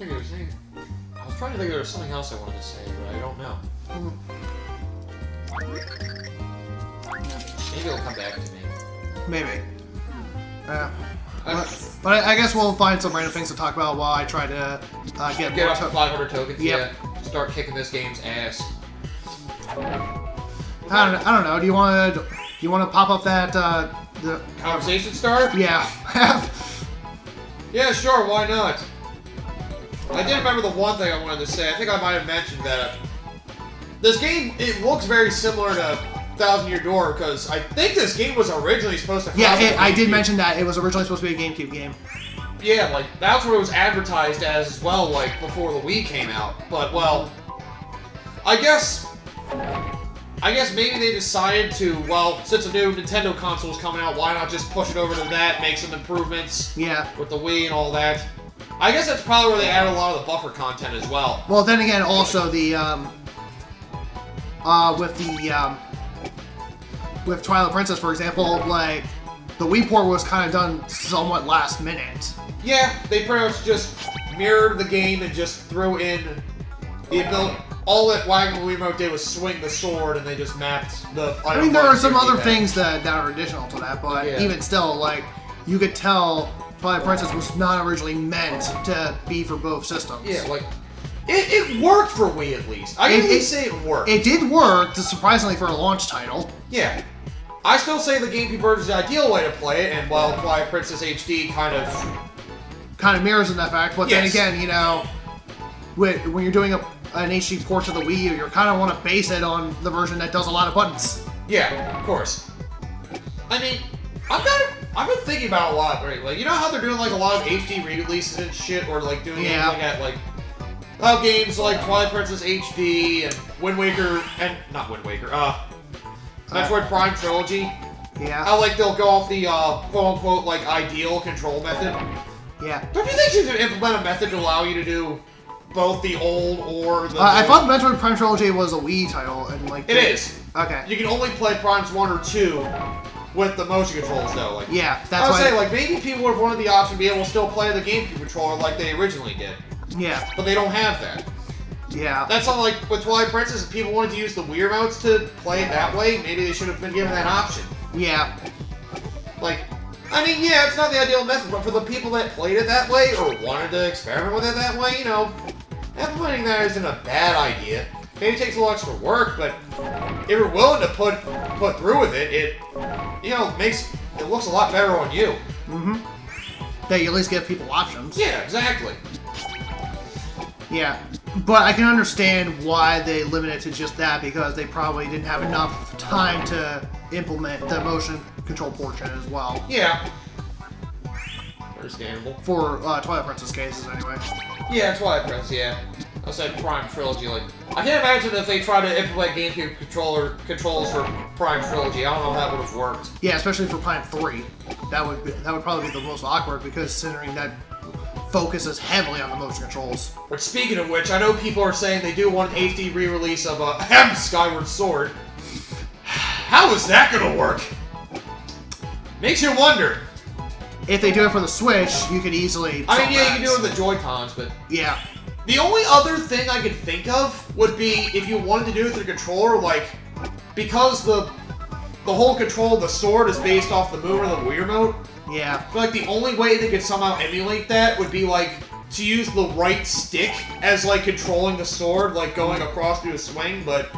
think there was anything. I was trying to think there was something else I wanted to say, but I don't know. Maybe it'll come back to me. Maybe. But I guess we'll find some random things to talk about while I try to get up to 500 tokens. Yep. Yeah. Start kicking this game's ass. I don't know. Do you want to pop up that the conversation starter? Yeah. Yeah, sure. Why not? I did remember the one thing I wanted to say. I think I might have mentioned that this game, it looks very similar to 1,000 Year Door, because I think this game was originally supposed to come out. Yeah, I did mention that. It was originally supposed to be a GameCube game. Yeah, like, that's what it was advertised as well, like, before the Wii came out. But, well, I guess maybe they decided to, well, since a new Nintendo console is coming out, why not just push it over to that, make some improvements with the Wii and all that. I guess that's probably where they added a lot of the buffer content as well. Well, then again, also the, with Twilight Princess, for example, like, the Wii port was kind of done somewhat last minute. Yeah, they pretty much just mirrored the game and just threw in the ability. All that Wagon Wiimote did was swing the sword, and they just mapped the. I mean, there are some other things that are additional to that, but even still, like, you could tell Twilight Princess was not originally meant to be for both systems. Yeah, like, it worked for Wii at least. I can at least say it worked. It did work, surprisingly, for a launch title. Yeah. I still say the GameCube version is the ideal way to play it, and while Twilight Princess HD kind of mirrors in that fact, but then again, you know, when you're doing an HD port to the Wii U, you kind of want to base it on the version that does a lot of buttons. Yeah, of course. I mean, I've been thinking about it a lot, right? Like, you know how they're doing, like, a lot of HD re-releases and shit, or, like, doing anything at, like, games like Twilight Princess HD and Wind Waker, and, not Wind Waker, Metroid Prime Trilogy. Yeah. How, like, they'll go off the, quote-unquote, like, ideal control method. Yeah. Don't you think you should implement a method to allow you to do both the old or the... I thought Metroid Prime Trilogy was a Wii title, and, like... It is. Okay. You can only play Primes 1 or 2 with the motion controls, though. Like, yeah, that's why... I would say, like, maybe people would have wanted the option to be able to still play the GameCube controller like they originally did. Yeah. But they don't have that. Yeah. That's all, like, with Twilight Princess, if people wanted to use the Wii remotes to play it that way, maybe they should have been given that option. Yeah. Like, I mean, yeah, it's not the ideal method, but for the people that played it that way, or wanted to experiment with it that way, you know, implementing that isn't a bad idea. Maybe it takes a little extra work, but if you're willing to put through with it, it, you know, it looks a lot better on you. Mm-hmm. That you at least give people options. Yeah, exactly. Yeah, but I can understand why they limit it to just that, because they probably didn't have enough time to implement the motion control portion as well. Yeah. Understandable. For Twilight Princess cases, anyway. Yeah, Twilight Princess, yeah. I said Prime Trilogy, like... I can't imagine if they tried to implement GameCube controls for Prime Trilogy. I don't know if that would have worked. Yeah, especially for Prime 3. That would probably be the most awkward, because considering that focuses heavily on the motion controls. But speaking of which, I know people are saying they do want an HD re-release of Skyward Sword. How is that gonna work? Makes you wonder. If they do it for the Switch, you could easily... I mean, yeah, you can do it with the Joy-Cons, but... Yeah. The only other thing I could think of would be if you wanted to do it through the controller, like, because the whole control of the sword is based off the movement of the Wii remote. Yeah. I feel like the only way they could somehow emulate that would be, like, to use the right stick as, like, controlling the sword, like, going across through the swing, but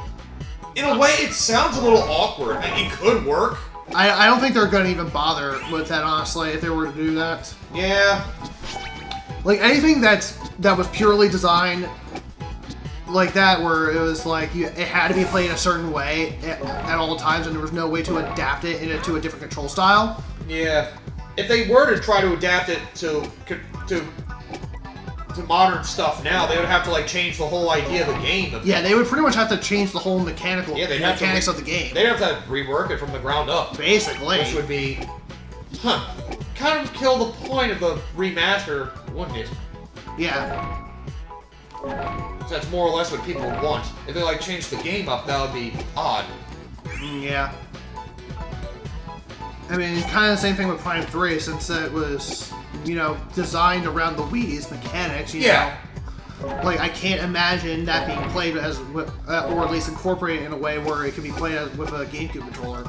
in a way, it sounds a little awkward. It could work. I don't think they're going to even bother with that, honestly, if they were to do that. Yeah. Like, anything that was purely designed like that, where it was like, it had to be played a certain way at all times, and there was no way to adapt it into a different control style. Yeah. If they were to try to adapt it to modern stuff now, they would have to, like, change the whole idea of the game. Yeah, they would pretty much have to change the whole mechanics of the game. They'd have to rework it from the ground up. Basically. Which would be... kind of kill the point of the remaster, wouldn't it? Yeah. So that's more or less what people want. If they, like, changed the game up, that would be odd. Yeah. I mean, kind of the same thing with Prime 3, since it was, you know, designed around the Wii's mechanics, you know. like, I can't imagine that being played as, or at least incorporated in a way where it can be played as, with a GameCube controller.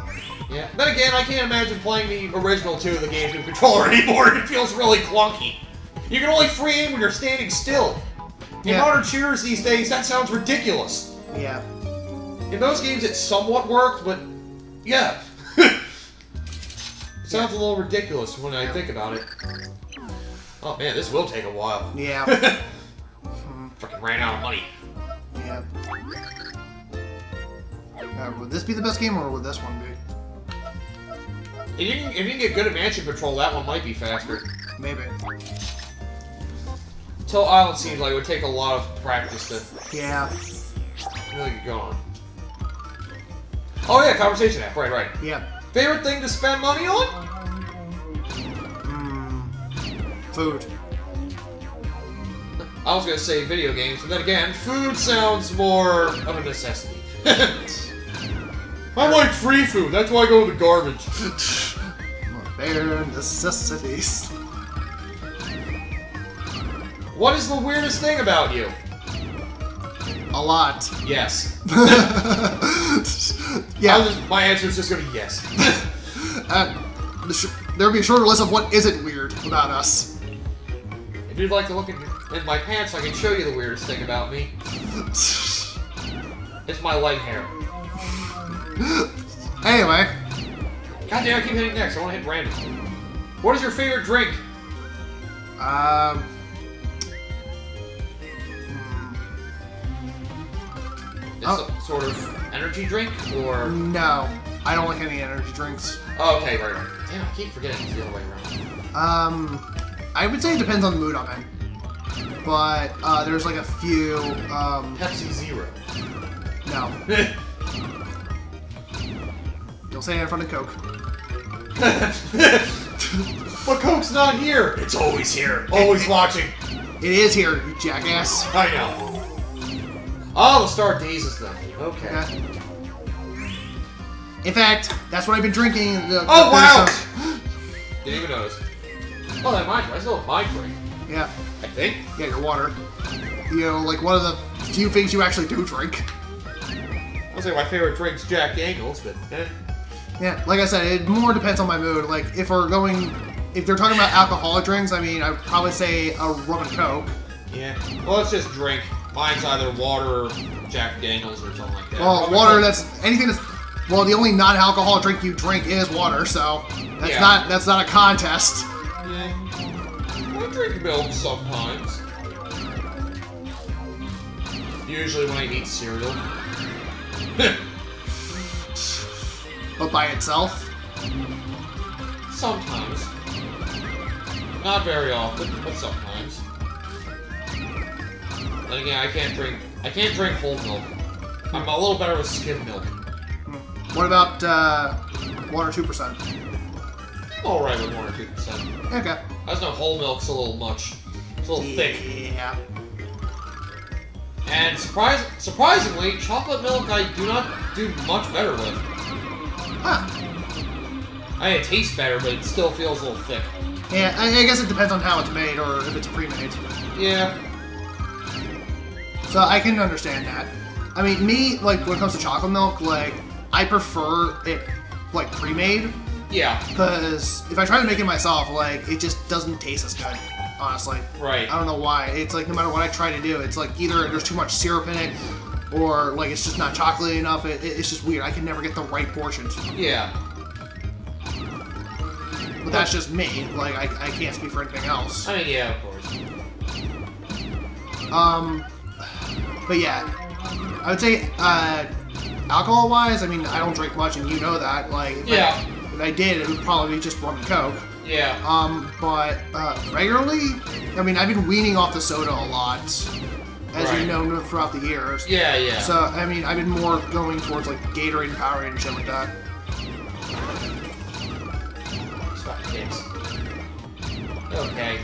Yeah. Then again, I can't imagine playing the original 2 of the GameCube controller anymore. It feels really clunky. You can only free aim when you're standing still. In modern shooters these days, that sounds ridiculous. Yeah. In those games, it somewhat worked, but yeah. Sounds a little ridiculous when I think about it. Oh man, this will take a while. Yeah. Fucking ran out of money. Yeah. Would this be the best game, or would this one be? If you can get good at mansion control, that one might be faster. Maybe. Till Island seems like it would take a lot of practice to Yeah. really get going. Oh yeah, conversation app. Right. Yeah. Favorite thing to spend money on? Food. I was gonna say video games, but then again, food sounds more of a necessity. I like free food, that's why I go with the garbage. Bare necessities. What is the weirdest thing about you? A lot. Yes. Yeah. My answer is just gonna be yes. There would be a shorter list of what isn't weird about us. If you'd like to look in my pants, I can show you the weirdest thing about me. It's my leg hair. Anyway. God damn, I keep hitting next. I want to hit random. What is your favorite drink? It's a sort of energy drink, or? No. I don't like any energy drinks. Oh, okay, right. Damn, I keep forgetting it's the other way around. I would say it depends on the mood I'm in. But, there's like a few, Pepsi Zero. No. You'll say it in front of Coke. But Coke's not here! It's always here. Always watching. It is here, you jackass. I know. Oh, the Star Dazes thing. Okay. Okay. In fact, that's what I've been drinking. Oh, wow! Didn't even notice. Oh, that my drink. I still have my drink. Yeah. I think. Yeah, your water. You know, like one of the few things you actually do drink. I'll say my favorite drink's Jack Daniels, but Yeah, like I said, it more depends on my mood. Like, if they're talking about alcoholic drinks, I mean, I would probably say a rum and Coke. Yeah. Well, it's just drink. Mine's either water or Jack Daniels or something like that. Well, water, anything that's... Well, the only non-alcoholic drink you drink is water, so that's not a contest. Yeah. I drink milk sometimes. Usually when I eat cereal. But by itself? Sometimes. Not very often, but sometimes. Then again, I can't drink whole milk. I'm a little better with skim milk. What about 1 or 2%? I'm alright with 1 or 2%. Okay. I just know whole milk's a little much. It's a little thick. Yeah. And surprisingly, chocolate milk I do not do much better with. Huh. I mean, it tastes better, but it still feels a little thick. Yeah, I guess it depends on how it's made or if it's pre-made. Yeah. So I can understand that. I mean, me, like, when it comes to chocolate milk, like, I prefer it, like, pre-made. Yeah. Because if I try to make it myself, like, it just doesn't taste as good, honestly. Right. I don't know why. It's like, no matter what I try to do, it's like either there's too much syrup in it, or, like, it's just not chocolatey enough. It's just weird. I can never get the right portions. Yeah. But that's just me. Like, I can't speak for anything else. I mean, yeah, of course. But yeah. I would say, alcohol-wise, I mean, I don't drink much, and you know that. Like, if I did, it would probably be just rum and Coke. Yeah. But regularly, I mean, I've been weaning off the soda a lot, as you know, throughout the years. Yeah, yeah. So, I mean, I've been more going towards, like, Gatorade and Powerade and shit like that. Okay.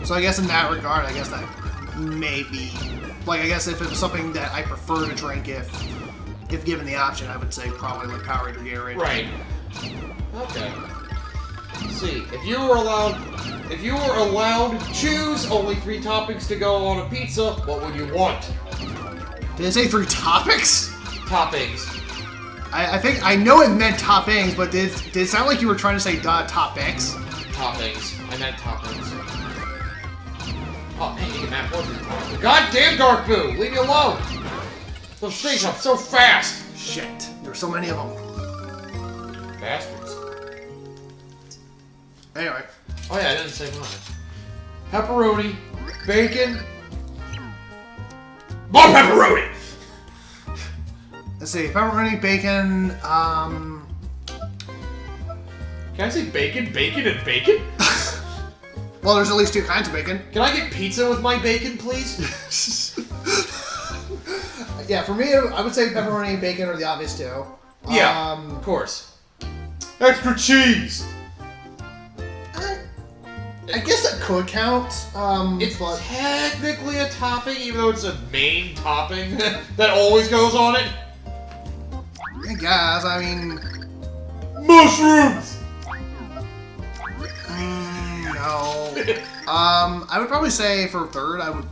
So I guess in that regard, I guess that may be... Like, I guess if it was something that I prefer to drink, if given the option, I would say probably like Powerade or Gatorade. Right. Okay. Let's see, if you were allowed to choose only 3 toppings to go on a pizza, what would you want? Did it say 3 topics? Toppings. I think I know it meant toppings, but did it sound like you were trying to say topics? Toppings. I meant toppings. Oh man, you get mad more than toppings. Goddamn Dark Boo! Leave me alone! Those things up so fast! Shit, there's so many of them. Bastards. Anyway. Oh yeah, I didn't say mine. Pepperoni, bacon, more pepperoni! Let's see, pepperoni, bacon, Can I say bacon, bacon, and bacon? Well, there's at least 2 kinds of bacon. Can I get pizza with my bacon, please? Yeah, for me, I would say pepperoni and bacon are the obvious 2. Yeah, of course. Extra cheese! I guess that could count. It's but technically a topping, even though it's a main topping that always goes on it. I guess, I mean... Mushrooms! No. I would probably say for 3rd, I would...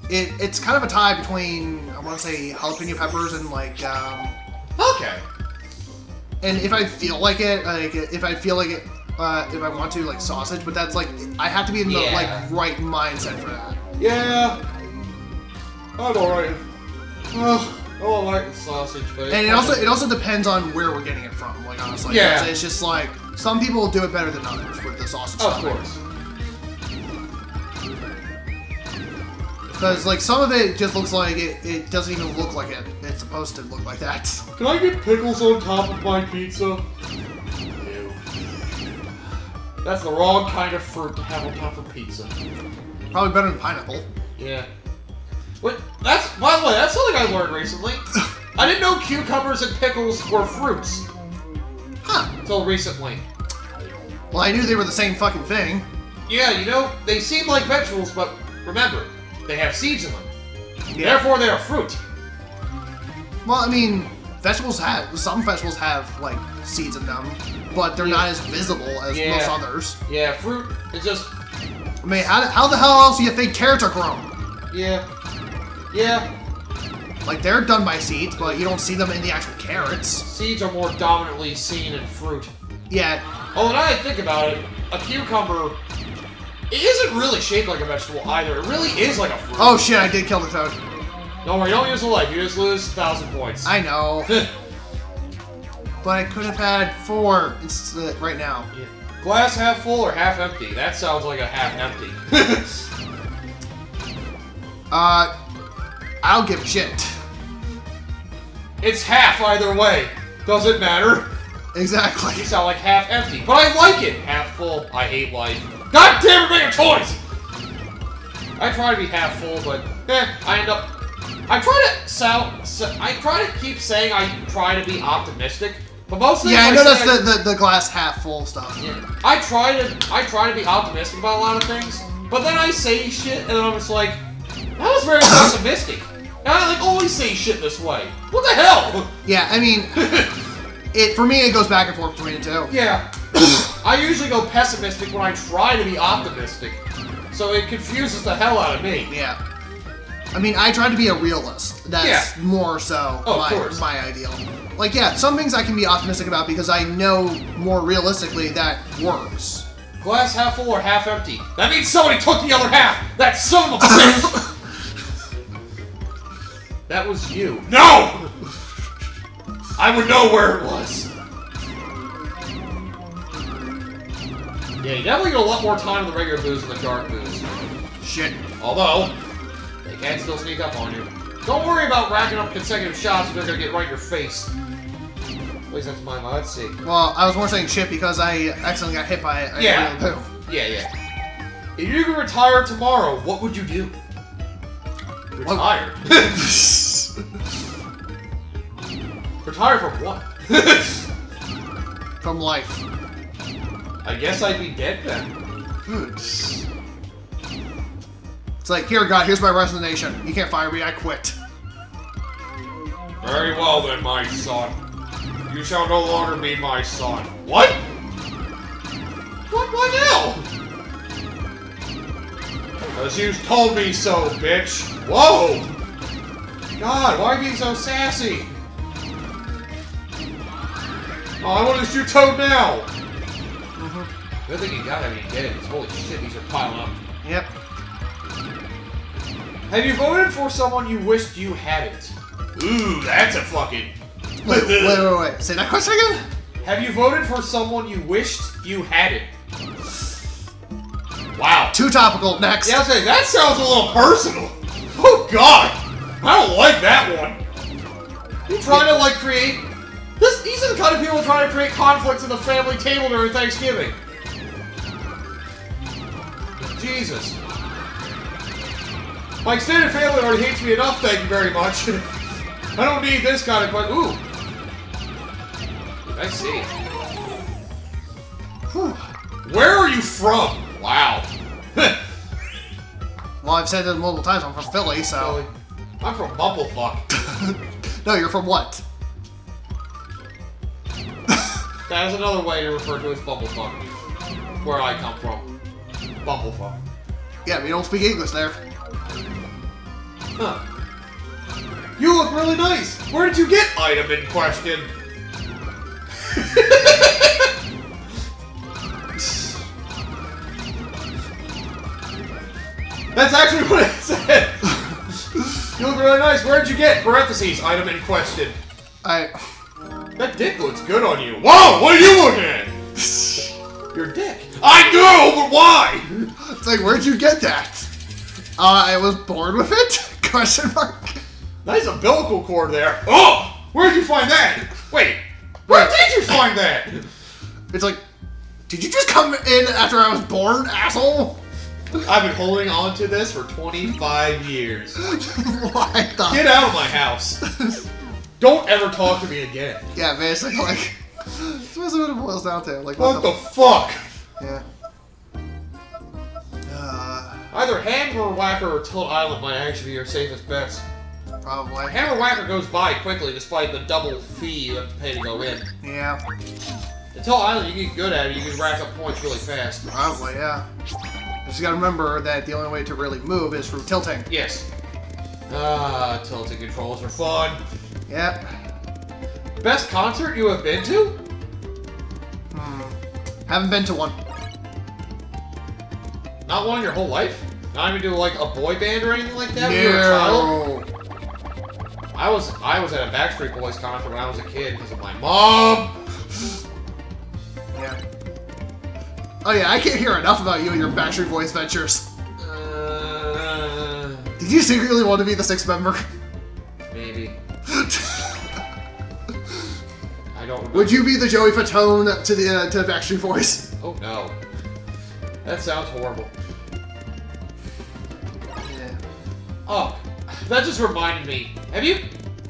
It's kind of a tie between, I want to say, jalapeno peppers and, like, Okay. And if I feel like it, if I want to, like, sausage, but that's, like, I have to be in the, like, right mindset for that. Yeah. I'm alright. I don't like the sausage, but... And it also depends on where we're getting it from, like, honestly. Yeah. It's just, like, some people do it better than others with the sausage Of stuff. course. Because, like, some of it just looks like it doesn't even look like it's supposed to look like that. Can I get pickles on top of my pizza? Ew. That's the wrong kind of fruit to have on top of pizza. Probably better than pineapple. Yeah. But that's, by the way, that's something I learned recently. I didn't know cucumbers and pickles were fruits. Huh. Until recently. Well, I knew they were the same fucking thing. Yeah, you know, they seem like vegetables, but remember, they have seeds in them. Yeah. Therefore, they are fruit. Well, I mean, some vegetables have, like, seeds in them, but they're not as visible as most others. Yeah, fruit, it's just... I mean, how the hell else do you think carrots are grown? Yeah. Yeah. Like, they're done by seeds, but you don't see them in the actual carrots. Seeds are more dominantly seen in fruit. Yeah. Oh, now that I think about it, a cucumber... It isn't really shaped like a vegetable either. It really is like a fruit. Oh shit, I did kill the toad. Don't worry, don't use a life. You just lose 1,000 points. I know. But I could have had 4 right now. Yeah. Glass half full or half empty? That sounds like a half empty. I'll give a shit. It's half either way. Doesn't matter. Exactly. You sound like half empty. But I like it! Half full. I hate life. God damn it, make a choice! I try to be half full, but I end up... I try to keep saying I try to be optimistic, but mostly... Yeah, I know that's the glass half full stuff. Yeah. I try to be optimistic about a lot of things, but then I say shit, and then I'm just like, that was very pessimistic. And I like always say shit this way. What the hell? Yeah, I mean, for me it goes back and forth between the two. Yeah. I usually go pessimistic when I try to be optimistic, so it confuses the hell out of me. Yeah. I mean, I try to be a realist. That's more so my ideal. Like, yeah, some things I can be optimistic about because I know more realistically that works. Glass half full or half empty? That means somebody took the other half! That son of a bitch! That was you. No! I would know where it was. Yeah, you definitely get a lot more time in the regular booze than the dark booze. Shit. Although, they can still sneak up on you. Don't worry about racking up consecutive shots if they're gonna get right in your face. At least that's my mind. Let's see. Well, I was more saying shit because I accidentally got hit by a real poo. Yeah. If you could retire tomorrow, what would you do? Retire. Retire from what? From life. I guess I'd be dead then. It's like, here, God, here's my resignation. You can't fire me, I quit. Very well then, my son. You shall no longer be my son. What? What? Why now? Because you told me so, bitch. Whoa! God, why are you being so sassy? Oh, I want to shoot Toad now! Good thing you got him, you did. Holy shit, these are piling up. Yep. Have you voted for someone you wished you hadn't? Ooh, that's a fucking... Wait. Say that question again? Have you voted for someone you wished you hadn't? Wow. Too topical. Next. Yeah, I was saying, that sounds a little personal. Oh, God. I don't like that one. You trying to, like, create... These are the kind of people trying to create conflicts in the family table during Thanksgiving. Jesus. My extended family already hates me enough, thank you very much. I don't need this kind of... Ooh. I see. Whew. Where are you from? Wow. Well, I've said it multiple times, I'm from Philly, so... Philly. I'm from Bumblefuck. No, you're from what? That is another way to refer to it as Bumblefuck. Where I come from. Bumblefuck. Yeah, we don't speak English there. Huh. You look really nice! Where did you get item in question? That's actually what it said! You look really nice. Where did you get, parentheses, item in question? That dick looks good on you. Whoa! What are you looking at? Your dick. I know, but why? It's like, where'd you get that? I was born with it? Question mark. Nice umbilical cord there. Oh! Where'd you find that? Wait. Where did you find that? It's like, did you just come in after I was born, asshole? I've been holding on to this for 25 years. What the? Get out of my house. Don't ever talk to me again. Yeah, basically, like, that's basically what it boils down to. Like, what the fuck? Yeah. Either Hammer Whacker or Tilt Island might actually be your safest bets. Probably. Hammer Whacker goes by quickly despite the double fee you have to pay to go in. Yeah. The Tilt Island, you get good at it, you can rack up points really fast. Probably, yeah. Just gotta remember that the only way to really move is through tilting. Yes. Tilting controls are fun. Yep. Best concert you have been to? Haven't been to one. Not one in your whole life? Not even do like a boy band or anything like that No. when you were a child? I was at a Backstreet Boys concert when I was a kid because of my mom. Yeah. Oh yeah, I can't hear enough about you and your Backstreet Boys ventures. Did you secretly want to be the sixth member? Maybe. I don't remember. Would you be the Joey Fatone to the Backstreet Boys? Oh no. That sounds horrible. Yeah. Oh, that just reminded me. Have you?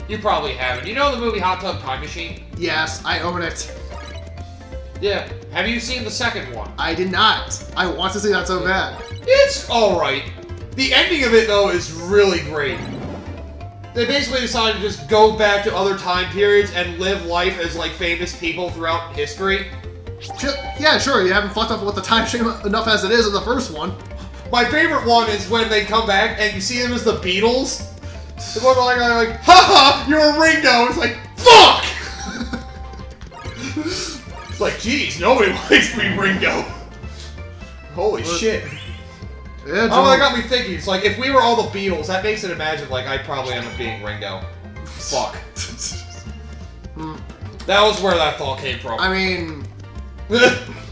You probably haven't. You know the movie Hot Tub Time Machine? Yes, I own it. Yeah. Have you seen the second one? I did not. I want to see that so bad. It's alright. The ending of it, though, is really great. They basically decided to just go back to other time periods and live life as, like, famous people throughout history. Yeah, sure, you haven't fucked up with the time machine enough as it is in the first one. My favorite one is when they come back and you see them as the Beatles. The one like, haha, you're a Ringo. It's like, fuck! It's like, geez, nobody likes me, Ringo. Holy shit. Yeah, oh, that got me thinking. It's like, if we were all the Beatles, that makes it imagine, like, I'd probably end up being Ringo. Fuck. That was where that thought came from. I mean,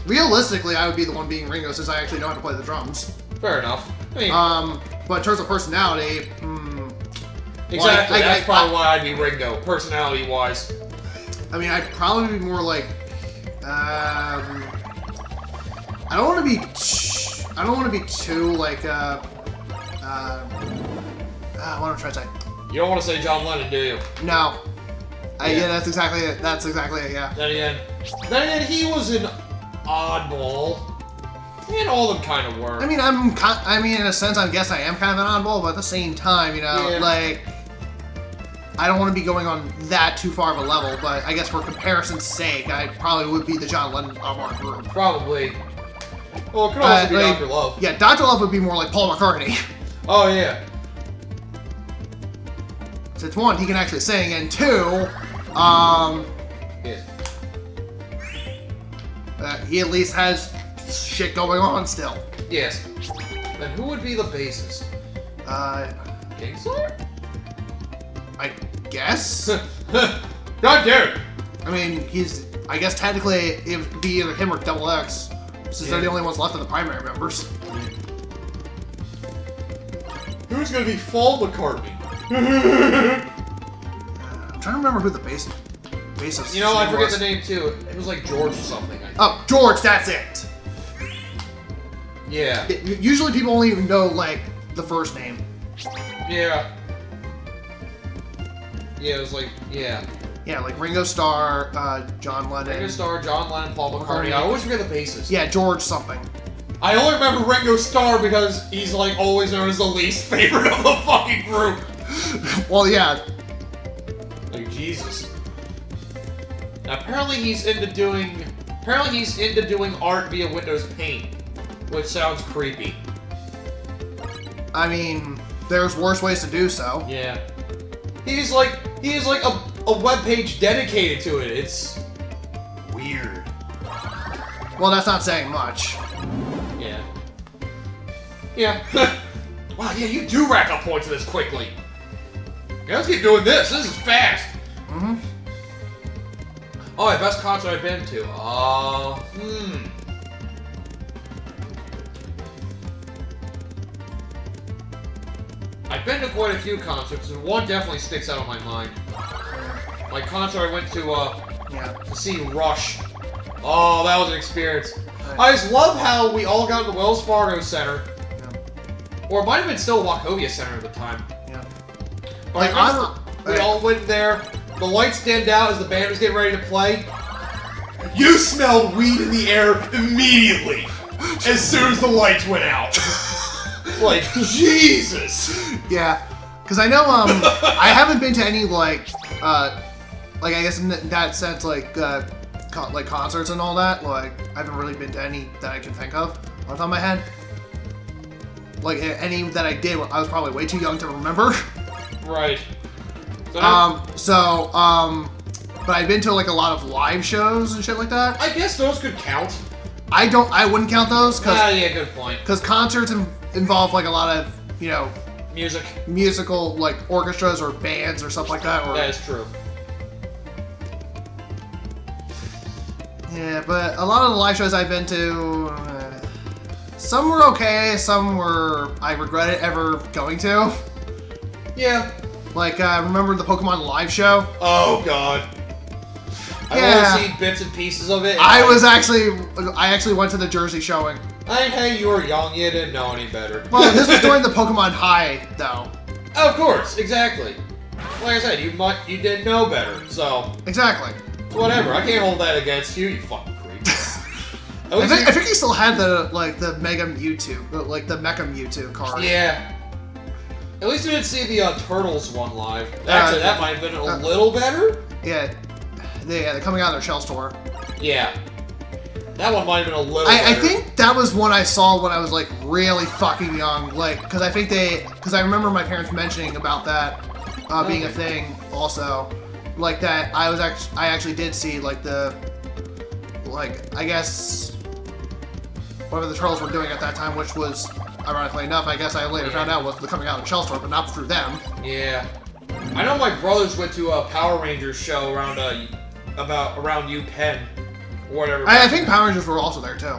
realistically, I would be the one being Ringo since I actually know how to play the drums. Fair enough. I mean, but in terms of personality, exactly. That's probably why I'd be Ringo, personality-wise. I mean, I'd probably be more like, I don't want to be too like, what am I trying to say? You don't want to say John Lennon, do you? No. Yeah, that's exactly it. That's exactly it. Yeah. Then again, he was an oddball. And all of them kind of were. I mean, in a sense, I guess I am kind of an oddball, but at the same time, you know, like, I don't want to be going on that too far of a level, but I guess for comparison's sake, I probably would be the John Lennon of our group. Probably. Well, it could also be Dr. Love. Yeah, Dr. Love would be more like Paul McCartney. Oh, yeah. Since one, he can actually sing, and two, Yeah. he at least has shit going on still. Yes. Then who would be the bassist? Kingsler? I guess? God damn it! I mean, I guess technically it would be either him or Double X, since they're the only ones left of the primary members. Who's gonna be Paul McCartney? I'm trying to remember who the bassist. You know, I forget the name too. It was like George or something. I think. Oh, George, that's it! Yeah. Usually people only know, like, the first name. Yeah. Yeah, it was like, yeah. Yeah, like Ringo Starr, John Lennon. Ringo Starr, John Lennon, Paul McCartney. I always forget the bassist. Yeah, George something. I only remember Ringo Starr because he's like always known as the least favorite of the fucking group. Well, yeah. Like, Jesus. Now, apparently he's into doing art via Windows Paint, which sounds creepy. I mean, there's worse ways to do so. Yeah. He is like a web page dedicated to it. It's weird. Well, that's not saying much. Yeah. Yeah. Wow, yeah, you do rack up points of this quickly. Yeah, let's keep doing this. This is fast. Mm-hmm. Oh, my best concert I've been to. I've been to quite a few concerts, and one definitely sticks out on my mind. My concert I went to see Rush. Oh, that was an experience. Right. I just love how we all got in the Wells Fargo Center. Yeah. Or it might have been still Wachovia Center at the time. Yeah. But I remember we all went there, the lights dimmed out as the band was getting ready to play. You smelled weed in the air immediately as soon as the lights went out. Like, Jesus! Yeah, because I know, I haven't been to any, like I guess in that sense, like concerts and all that, like, I haven't really been to any that I can think of off the top of my head. Like, any that I did, I was probably way too young to remember. Right. So, but I've been to, like, a lot of live shows and shit like that. I guess those could count. I wouldn't count those, because... yeah, good point. Because concerts involve, like, a lot of, you know... musical, like, orchestras or bands or stuff like that. Or, that is true. Yeah, but a lot of the live shows I've been to... some were okay, some were... I regret it ever going to. Yeah. Like, remember the Pokemon live show? Oh, God. I've only seen bits and pieces of it. I actually went to the Jersey showing. Hey, you were young, you didn't know any better. Well, this was during the Pokemon High, though. Of course, exactly. Like I said, you didn't know better, so... Exactly. Whatever, I can't hold that against you, you fucking creep. I think he still had the Mega Mewtwo, like the Mecha Mewtwo card. Yeah. At least we didn't see the Turtles one live. Actually, that might have been a little better. Yeah. They're coming out of their shell store. Yeah. That one might have been a little better. I think that was one I saw when I was, like, really fucking young. Like, because I remember my parents mentioning about that being a thing also. Like, that I actually did see, like, I guess, whatever the Turtles were doing at that time, which was, ironically enough, I guess I later found out was the coming out of the shell store, but not through them. Yeah. I know my brothers went to a Power Rangers show around UPenn, or whatever. I think Power Rangers were also there too.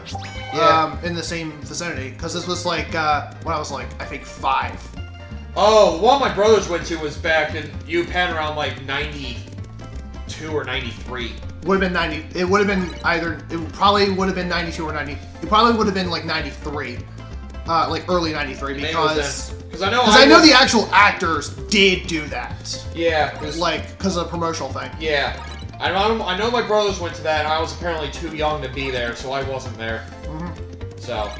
Yeah. In the same vicinity, because this was like when I was like, I think 5. Oh, the one my brothers went to was back in UPenn around like 92 or 93. Would have been 90. It would have been either. It probably would have been 92 or 90. It probably would have been like 93, like early 93, because I know the actual actors did do that. Yeah, because of the promotional thing. Yeah, I know my brothers went to that, and I was apparently too young to be there, so I wasn't there. Mm-hmm. So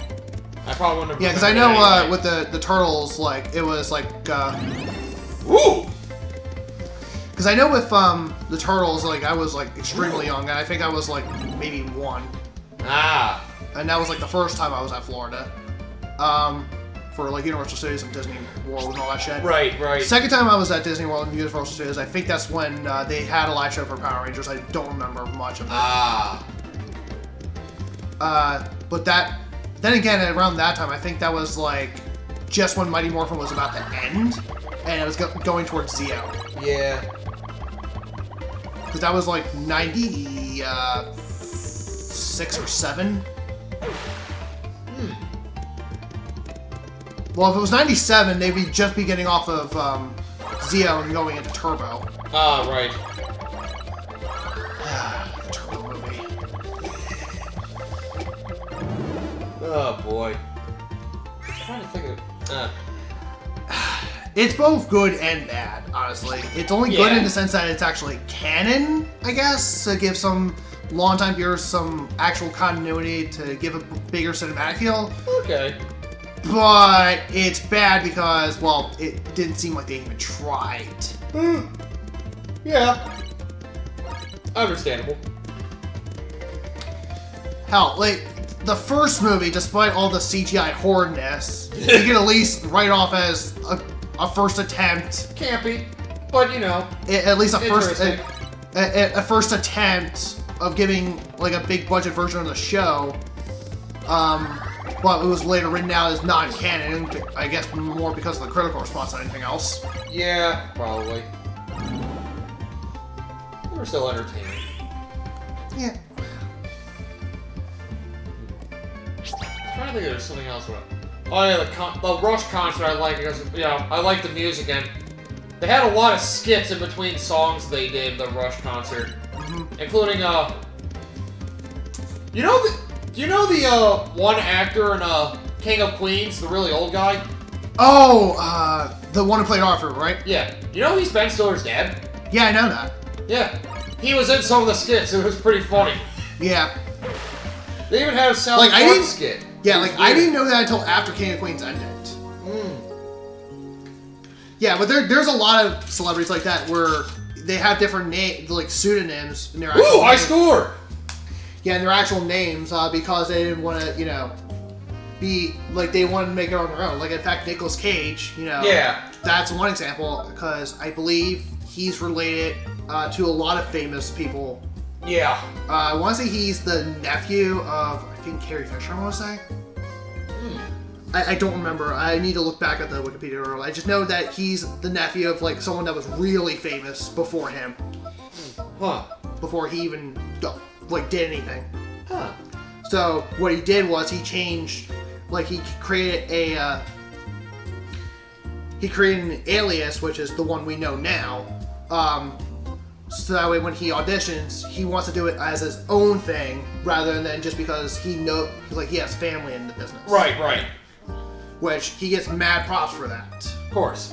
I probably wouldn't have. Yeah, because I know anyway. With the Turtles, like it was like. Ooh. Because I know with the Turtles, like I was like extremely young, and I think I was like maybe 1. Ah. and that was like the first time I was at Florida. For like Universal Studios and Disney World and all that shit. Right, right. Second time I was at Disney World and Universal Studios, I think that's when they had a live show for Power Rangers. I don't remember much of it. But then again, around that time, I think that was like just when Mighty Morphin was about to end, and it was going towards Zeo. Yeah. Because that was like 96 or 7. Well, if it was 97, they'd just be getting off of Zeo and going into Turbo. Ah, right. The Turbo movie. Oh, boy. I'm trying to think of... It's both good and bad, honestly. It's only good in the sense that it's actually canon, I guess, to give some longtime viewers some actual continuity, to give a bigger cinematic feel. Okay. But it's bad because, well, it didn't seem like they even tried. Yeah. Understandable. Hell, like, the first movie, despite all the CGI horridness, you can at least write off as a first attempt. Campy, but you know. At least a first attempt of giving, like, a big budget version of the show. But it was later written out as non-canon, I guess more because of the critical response than anything else. Yeah, probably. They were still entertaining. Yeah. I'm trying to think if there's something else. Oh yeah, the Rush concert I like because, you know, I like the music, and they had a lot of skits in between songs they did in the Rush concert. Including, you know the one actor in King of Queens, the really old guy? Oh, the one who played Arthur, right? Yeah. You know he's Ben Stiller's dad? Yeah, I know that. Yeah. He was in some of the skits. It was pretty funny. Yeah. They even had a Sally Clark skit. Yeah, like, I didn't know that until after King of Queens ended. Yeah, but there's a lot of celebrities like that where they have different like pseudonyms in their actual Ooh, I scored! Yeah, and their actual names because they didn't want to, you know, be like they wanted to make it on their own. Like, in fact, Nicolas Cage, you know, that's one example because I believe he's related to a lot of famous people. Yeah. I want to say he's the nephew of, I think, Carrie Fisher, I want to say. I don't remember. I need to look back at the Wikipedia article. I just know that he's the nephew of, like, someone that was really famous before him. Huh. Before he even, like, did anything. Huh. So, what he did was he changed, like, he created an alias, which is the one we know now. So that way when he auditions, he wants to do it as his own thing, rather than just because he has family in the business. Right, right. Which, he gets mad props for that. Of course.